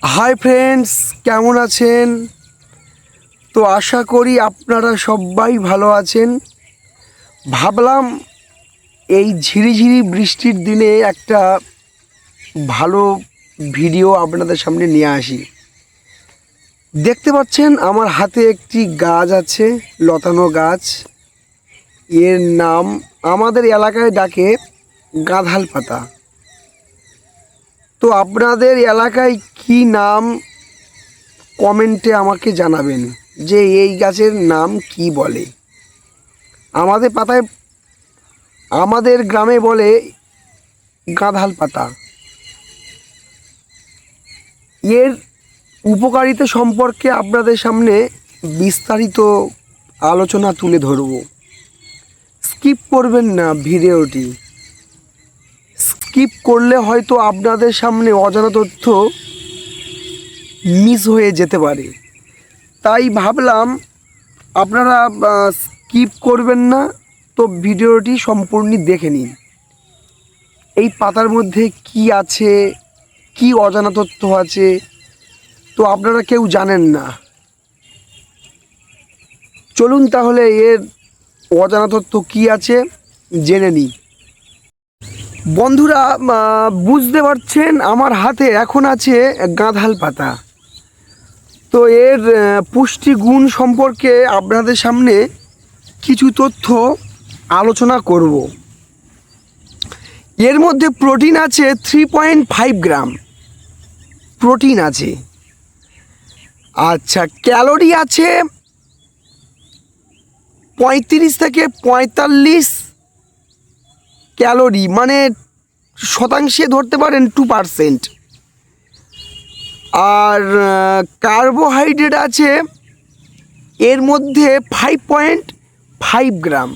Hi friends, কেমন আছেন? তো আশা করি আপনারা সবাই ভালো আছেন। ভাবলাম এই ঝিরিঝিরি বৃষ্টির দিনে একটা ভালো ভিডিও আপনাদের সামনে নিয়ে আসি। দেখতে পাচ্ছেন আমার হাতে একটি গাছ আছে, লতানো গাছ। এর নাম আমাদের এলাকায় ডাকে গাঁধাল পাতা। তো আপনাদের এলাকায় কি নাম কমেন্টে আমাকে জানাবেন যে এই গাছের নাম কি বলে। আমাদের গ্রামে বলে গাঁধাল পাতা। এর উপকারিতা সম্পর্কে আপনাদের সামনে বিস্তারিত আলোচনা তুলে ধরব। স্কিপ করবেন না ভিডিওটি। স্কিপ করলে হয়তো আপনাদের সামনে অজানা তথ্য মিস হয়ে যেতে পারে। তাই ভাবলাম আপনারা স্কিপ করবেন না, তো ভিডিওটি সম্পূর্ণ দেখে নিন। এই পাতার মধ্যে কি আছে, কি অজানা তথ্য আছে, তো আপনারা কেউ জানেন না। চলুন তাহলে এর অজানা তথ্য কি আছে জেনে নিই। বন্ধুরা, বুঝতে পারছেন আমার হাতে এখন আছে গাঁধাল পাতা। তো এর পুষ্টি গুণ সম্পর্কে আপনাদের সামনে কিছু তথ্য আলোচনা করব। এর মধ্যে প্রোটিন আছে 3.5 গ্রাম প্রোটিন আছে। আচ্ছা, ক্যালোরি আছে 35 থেকে 45 ক্যালোরি, মানে শতাংশে ধরতে পারেন 2%। আর কার্বোহাইড্রেট আছে এর মধ্যে 5.5 গ্রাম,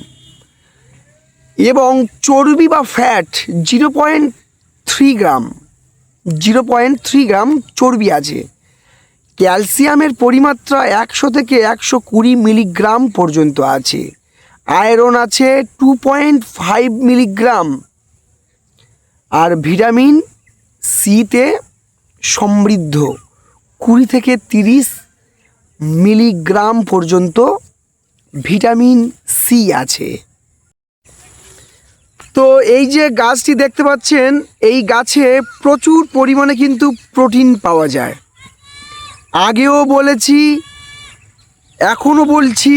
এবং চর্বি বা ফ্যাট 0.3 গ্রাম চর্বি আছে। ক্যালসিয়ামের পরিমাত্রা 100 থেকে 120 মিলিগ্রাম পর্যন্ত আছে। আয়রন আছে 2.5 মিলিগ্রাম। আর ভিটামিন সিতে সমৃদ্ধ 20 থেকে 30 মিলিগ্রাম পর্যন্ত ভিটামিন সি আছে। তো এই যে গাছটি দেখতে পাচ্ছেন, এই গাছে প্রচুর পরিমাণে কিন্তু প্রোটিন পাওয়া যায়। আগেও বলেছি, এখনও বলছি,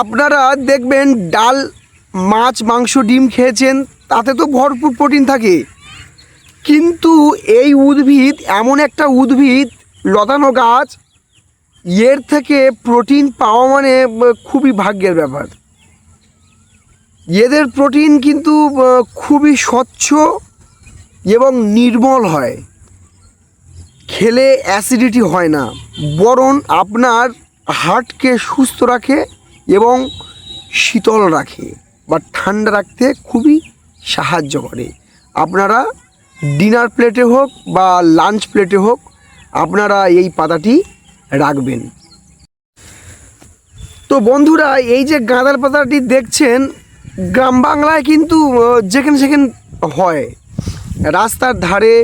আপনারা দেখবেন ডাল, মাছ, মাংস, ডিম খেয়েছেন, তাতে তো ভরপুর প্রোটিন থাকে। কিন্তু এই উদ্ভিদ এমন একটা উদ্ভিদ, লতানো গাছ, এর থেকে প্রোটিন পাওয়া মানে খুবই ভাগ্যের ব্যাপার। এদের প্রোটিন কিন্তু খুবই স্বচ্ছ এবং নির্মল হয়। খেলে অ্যাসিডিটি হয় না, বরং আপনার হার্টকে সুস্থ রাখে এবং শীতল রাখে বা ঠান্ডা রাখতে খুবই সাহায্য করে। আপনারা ডিনার প্লেটে হোক বা লাঞ্চ প্লেটে হোক আপনারা এই পাতাটি রাখবেন। তো বন্ধুরা, এই যে গাঁদাল পাতাটি দেখছেন, গ্রাম বাংলায় কিন্তু যেখানে সেখানে হয়, রাস্তার ধারে,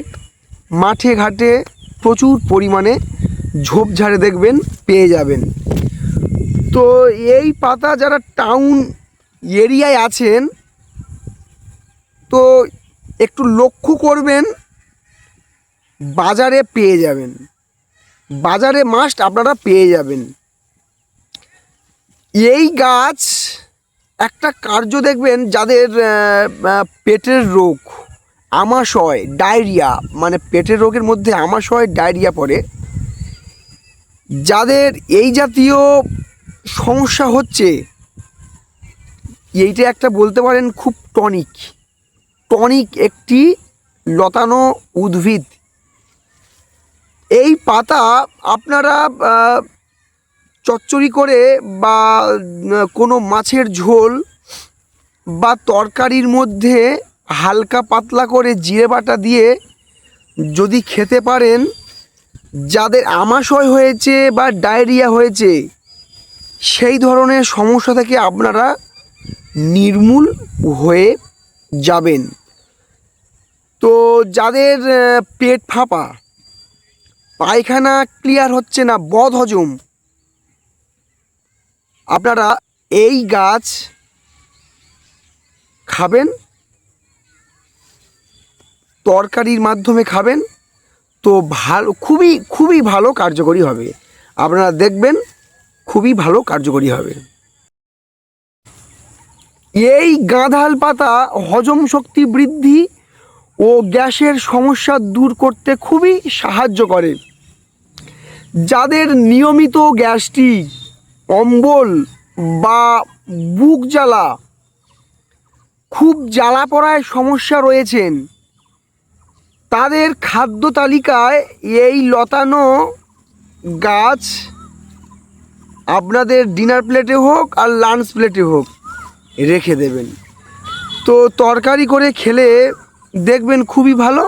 মাঠে ঘাটে প্রচুর পরিমাণে ঝোপঝাড়ে দেখবেন পেয়ে যাবেন। তো এই পাতা যারা টাউন এরিয়ায় আছেন, তো একটু লক্ষ্য করবেন, বাজারে পেয়ে যাবেন, বাজারে মাস্ট আপনারা পেয়ে যাবেন। এই গাছ একটা কার্য দেখবেন, যাদের পেটের রোগ, আমাশয়, ডায়রিয়া, মানে পেটের রোগের মধ্যে আমাশয়, ডায়রিয়া পড়ে, যাদের এই জাতীয় সমস্যা হচ্ছে, এইটা একটা বলতে পারেন খুব টনিক একটি লতানো উদ্ভিদ। এই পাতা আপনারা চচ্চড়ি করে বা কোনো মাছের ঝোল বা তরকারির মধ্যে হালকা পাতলা করে জিরে বাটা দিয়ে যদি খেতে পারেন, যাদের আমাশয় হয়েছে বা ডায়রিয়া হয়েছে, সেই ধরনের সমস্যা থেকে আপনারা নির্মূল হয়ে যাবেন। তো যাদের পেট ফাঁপা, পায়খানা ক্লিয়ার হচ্ছে না, বদহজম, আপনারা এই গাছ খাবেন, তরকারির মাধ্যমে খাবেন, তো ভালো, খুবই খুবই ভালো কার্যকরী হবে। আপনারা দেখবেন খুবই ভালো কার্যকরী হবে। এই গাঁধাল পাতা হজম শক্তি বৃদ্ধি ও গ্যাসের সমস্যা দূর করতে খুবই সাহায্য করে। যাদের নিয়মিত গ্যাস্ট্রিক, অম্বল বা বুক জ্বালা, খুব জ্বালা পড়ায় সমস্যা রয়েছেন, তাদের খাদ্য তালিকায় এই লতানো গাছ আপনাদের ডিনার প্লেটে হোক আর লাঞ্চ প্লেটে হোক রেখে দেবেন। তো তরকারি করে খেলে দেখবেন খুবই ভালো।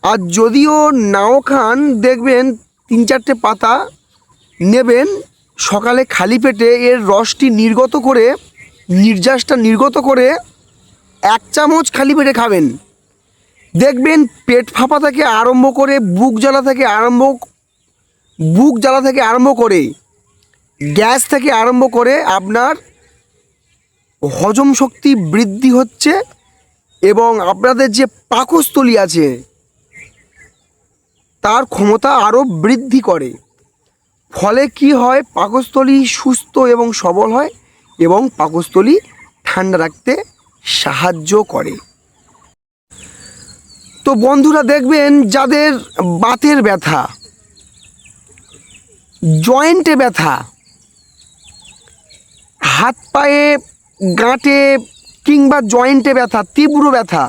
আর যদিও নাও খান, দেখবেন 3-4টে পাতা নেবেন, সকালে খালি পেটে এর রসটি নির্গত করে, নির্যাসটা নির্গত করে 1 চামচ খালি পেটে খাবেন। দেখবেন পেট ফাঁপা থেকে আরম্ভ করে বুক জ্বালা থেকে আরম্ভ করে গ্যাস থেকে আরম্ভ করে আপনার হজম শক্তি বৃদ্ধি হচ্ছে এবং আপনাদের যে পাকস্থলী আছে তার ক্ষমতা আরও বৃদ্ধি করে। ফলে কি হয়, পাকস্থলী সুস্থ এবং সবল হয় এবং পাকস্থলী ঠান্ডা রাখতে সাহায্য করে। তো বন্ধুরা, দেখবেন যাদের বাতের ব্যথা, জয়েন্টে ব্যথা, হাত পায়ে গাঁটে কিংবা জয়েন্টে ব্যথা, তীব্র ব্যথা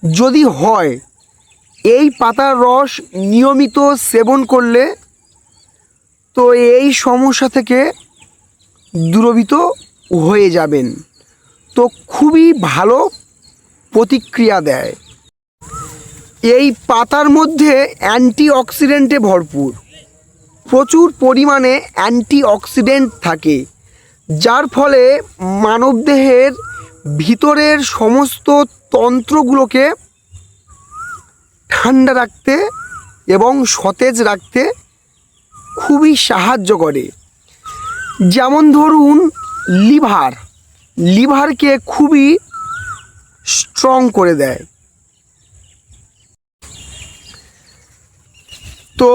যদি হয়, এই পাতার রস নিয়মিত সেবন করলে তো এই সমস্যা থেকে দূরীভূত হয়ে যাবেন। তো খুবই ভালো প্রতিক্রিয়া দেয়। এই পাতার মধ্যে অ্যান্টিঅক্সিডেন্টে ভরপুর, প্রচুর পরিমাণে অ্যান্টিঅক্সিডেন্ট থাকে, যার ফলে মানবদেহের ভিতরের সমস্ত তন্ত্রগুলোকে ঠান্ডা রাখতে এবং সতেজ রাখতে খুবই সাহায্য করে। যেমন ধরুন লিভারকে খুবই স্ট্রং করে দেয়। তো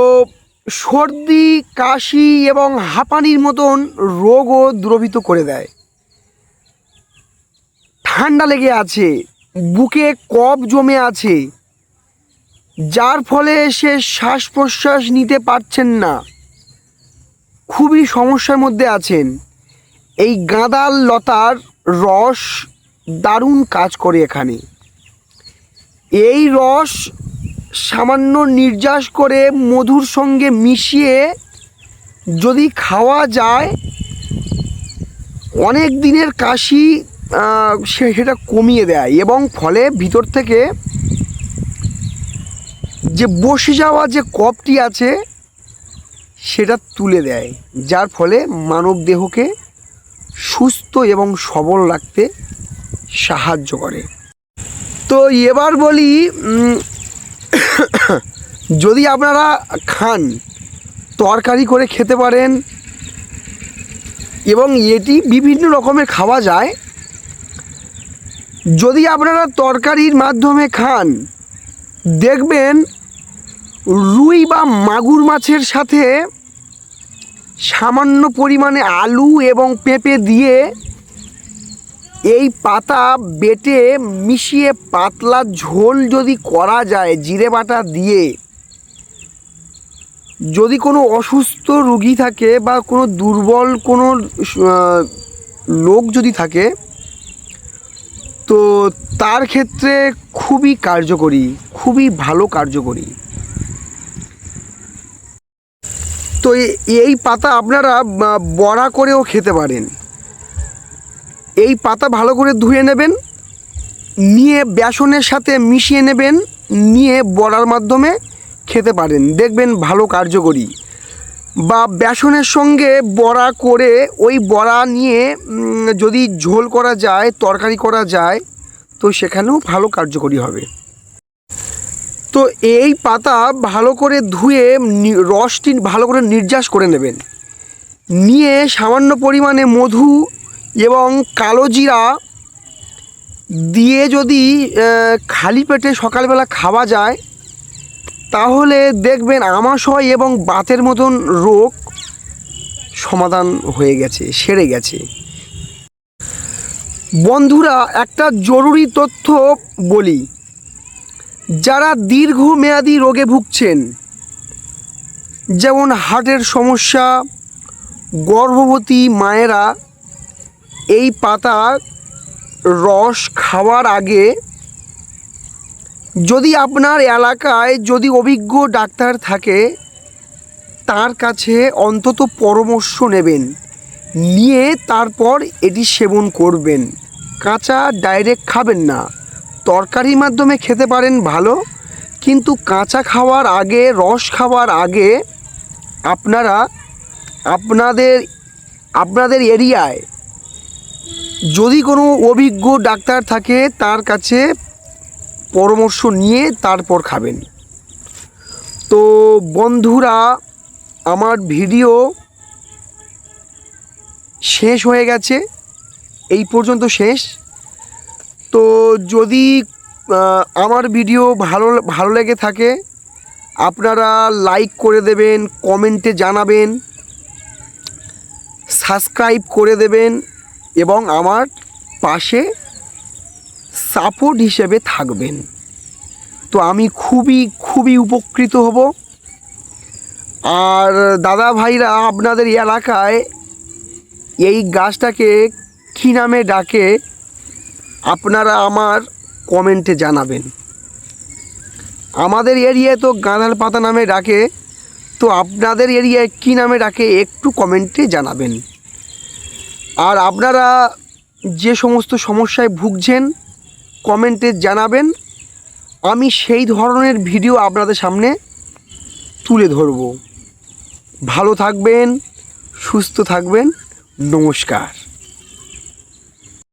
সর্দি, কাশি এবং হাঁপানির মতন রোগও দূরীভূত করে দেয়। ঠান্ডা লেগে আছে, বুকে কফ জমে আছে, যার ফলে সে শ্বাস প্রশ্বাস নিতে পারছেন না, খুবই সমস্যার মধ্যে আছেন, এই গাঁদাল লতার রস দারুণ কাজ করে এখানে। এই রস সামান্য নির্যাস করে মধুর সঙ্গে মিশিয়ে যদি খাওয়া যায়, অনেক দিনের কাশি সেটা কমিয়ে দেয় এবং ফলে ভিতর থেকে যে বসে যাওয়া যে কফটি আছে সেটা তুলে দেয়, যার ফলে মানব দেহকে সুস্থ এবং সবল রাখতে সাহায্য করে। তো এবার বলি, যদি আপনারা খান, তরকারি করে খেতে পারেন এবং এটি বিভিন্ন রকমের খাওয়া যায়। যদি আপনারা তরকারির মাধ্যমে খান, দেখবেন রুই বা মাগুর মাছের সাথে সামান্য পরিমাণে আলু এবং পেঁপে দিয়ে এই পাতা বেটে মিশিয়ে পাতলা ঝোল যদি করা যায় জিরে বাটা দিয়ে, যদি কোনো অসুস্থ রোগী থাকে বা কোনো দুর্বল কোনো লোক যদি থাকে, তো তার ক্ষেত্রে খুবই কার্যকরী, খুবই ভালো কার্যকরী। তো এই পাতা আপনারা বড়া করেও খেতে পারেন। এই পাতা ভালো করে ধুয়ে নেবেন, নিয়ে বেসনের সাথে মিশিয়ে নেবেন, নিয়ে বড়ার মাধ্যমে খেতে পারেন, দেখবেন ভালো কার্যকরী। বা বেসনের সঙ্গে বড়া করে ওই বড়া নিয়ে যদি ঝোল করা যায়, তরকারি করা যায়, তো সেখানেও ভালো কার্যকরী হবে। তো তো এই পাতা ভালো করে ধুয়ে রসটি ভালো করে নির্যাস করে নেবেন, নিয়ে সামান্য পরিমাণে মধু এবং কালো জিরা দিয়ে যদি খালি পেটে সকালবেলা খাওয়া যায় তাহলে দেখবেন আমাশয় এবং বাতের মতন রোগ সমাধান হয়ে গেছে, সেরে গেছে। বন্ধুরা, একটা জরুরি তথ্য বলি, যারা দীর্ঘমেয়াদী রোগে ভুগছেন, যেমন হার্টের সমস্যা, গর্ভবতী মায়েরা এই পাতা রস খাওয়ার আগে যদি আপনার এলাকায় যদি অভিজ্ঞ ডাক্তার থাকে তার কাছে অন্তত পরামর্শ নেবেন, নিয়ে তারপর এটি সেবন করবেন। কাঁচা ডাইরেক্ট খাবেন না, তরকারির মাধ্যমে খেতে পারেন ভালো, কিন্তু কাঁচা খাওয়ার আগে, রস খাওয়ার আগে আপনারা আপনাদের এরিয়ায় যদি কোনো অভিজ্ঞ ডাক্তার থাকে তার কাছে পরামর্শ নিয়ে তারপর খাবেন। তো বন্ধুরা, আমার ভিডিও শেষ হয়ে গেছে, এই পর্যন্ত শেষ। তো যদি আমার ভিডিও ভালো লেগে থাকে আপনারা লাইক করে দেবেন, কমেন্টে জানাবেন, সাবস্ক্রাইব করে দেবেন এবং আমার পাশে সাপোর্ট হিসেবে থাকবেন। তো আমি খুবই উপকৃত হব। আর দাদা ভাইরা, আপনাদের এলাকায় এই গাছটাকে কী নামে ডাকে আপনারা আমার কমেন্টে জানাবেন। আমাদের এরিয়ায় তো গাঁদাল পাতা নামে ডাকে, তো আপনাদের এরিয়ায় কী নামে ডাকে একটু কমেন্টে জানাবেন। আর আপনারা যে সমস্ত সমস্যায় ভুগছেন কমেন্টে জানাবেন, আমি সেই ধরনের ভিডিও আপনাদের সামনে তুলে ধরব। ভালো থাকবেন, সুস্থ থাকবেন, নমস্কার।